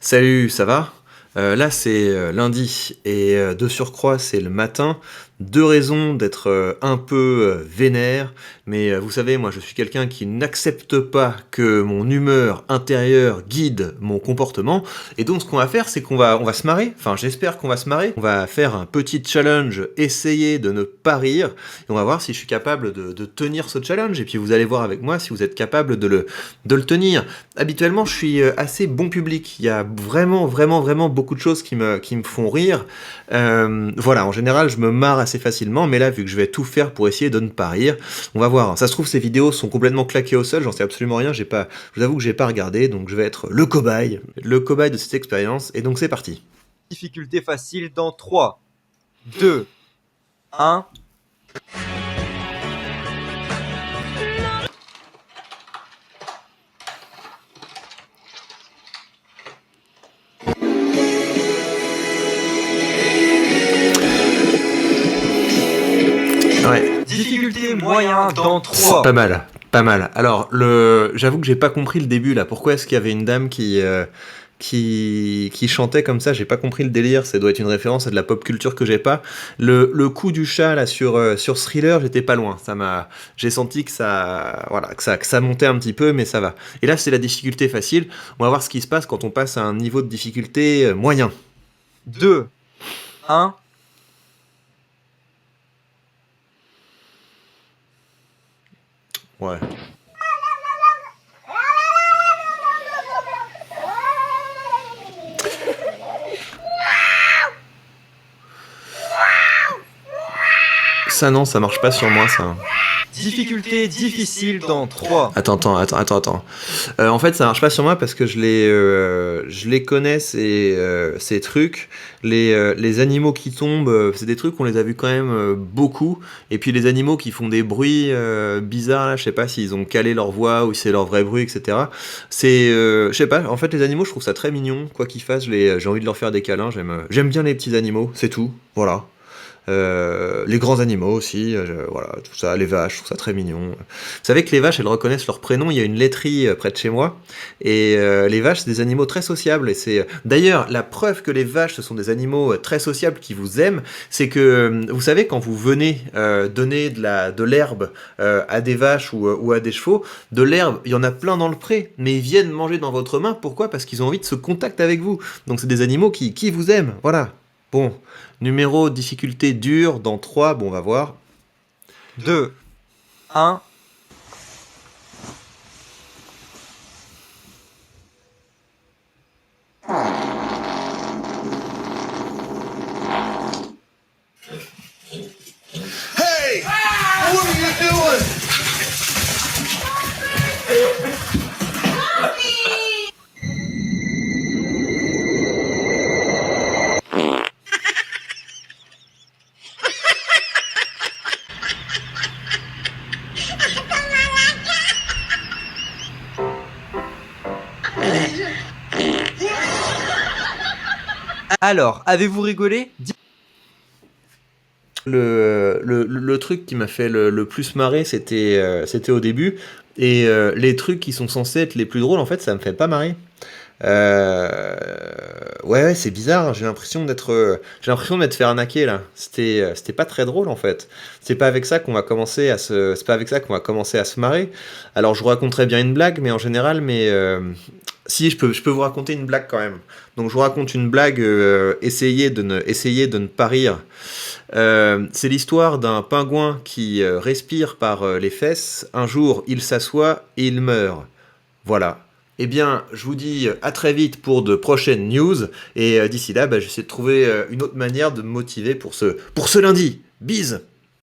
Salut, ça va? Là, c'est lundi et de surcroît, c'est le matin. Deux raisons d'être un peu vénère, mais vous savez, moi, je suis quelqu'un qui n'accepte pas que mon humeur intérieure guide mon comportement. Et donc, ce qu'on va faire, c'est qu'on va se marrer. Enfin, j'espère qu'on va se marrer. On va faire un petit challenge, essayer de ne pas rire. Et on va voir si je suis capable de tenir ce challenge. Et puis, vous allez voir avec moi si vous êtes capable de le tenir. Habituellement, je suis assez bon public. Il y a vraiment, vraiment, vraiment beaucoup de choses qui me font rire. Voilà, en général, je me marre assez facilement, mais là, vu que je vais tout faire pour essayer de ne pas rire, on va voir. Ça se trouve, ces vidéos sont complètement claquées au sol, j'en sais absolument rien. Je vous avoue que j'ai pas regardé, donc je vais être le cobaye de cette expérience. Et donc, c'est parti. Difficulté facile dans 3, 2, 1. Ouais. Difficulté moyen dans C'est 3. pas mal, pas mal. Alors, j'avoue que j'ai pas compris le début là. Pourquoi est-ce qu'il y avait une dame qui chantait comme ça? J'ai pas compris le délire. Ça doit être une référence à de la pop culture que j'ai pas. Le coup du chat là sur Thriller, j'étais pas loin. J'ai senti que ça montait un petit peu, mais ça va. Et là, c'est la difficulté facile. On va voir ce qui se passe quand on passe à un niveau de difficulté moyen. 2, 1. Ouais. Ça non, ça marche pas sur moi ça. Difficulté difficile dans 3. Attends. En fait, ça marche pas sur moi parce que je les connais ces trucs. Les animaux qui tombent, c'est des trucs qu'on les a vus quand même beaucoup. Et puis les animaux qui font des bruits bizarres là, je sais pas s'ils ont calé leur voix ou si c'est leur vrai bruit, etc. Je sais pas. En fait, les animaux, je trouve ça très mignon. Quoi qu'ils fassent, j'ai envie de leur faire des câlins. J'aime bien les petits animaux, c'est tout. Voilà. Les grands animaux aussi, voilà, tout ça, les vaches, je trouve ça très mignon. Vous savez que les vaches, elles reconnaissent leur prénom, il y a une laiterie près de chez moi, et les vaches, c'est des animaux très sociables, et c'est d'ailleurs la preuve que les vaches, ce sont des animaux très sociables qui vous aiment, c'est que, vous savez, quand vous venez donner de l'herbe à des vaches ou à des chevaux, de l'herbe, il y en a plein dans le pré, mais ils viennent manger dans votre main, pourquoi? Parce qu'ils ont envie de se contacter avec vous, donc c'est des animaux qui vous aiment, voilà. Bon, numéro difficulté dure dans 3, bon on va voir. 2, 1. Hey! What are you doing? Alors, avez-vous rigolé? Le truc qui m'a fait le plus marrer, c'était au début. Et les trucs qui sont censés être les plus drôles, en fait, ça me fait pas marrer. Ouais, c'est bizarre, hein, j'ai l'impression de m'être fait arnaquer là. C'était pas très drôle en fait. C'est pas avec ça qu'on va commencer à se marrer. Alors je vous raconterai bien une blague, mais en général, si je peux vous raconter une blague quand même. Donc je vous raconte une blague, essayez de ne pas rire. C'est l'histoire d'un pingouin qui respire par les fesses. Un jour, il s'assoit et il meurt. Voilà. Eh bien, je vous dis à très vite pour de prochaines news. Et d'ici là, j'essaie de trouver une autre manière de me motiver pour ce lundi. Bise!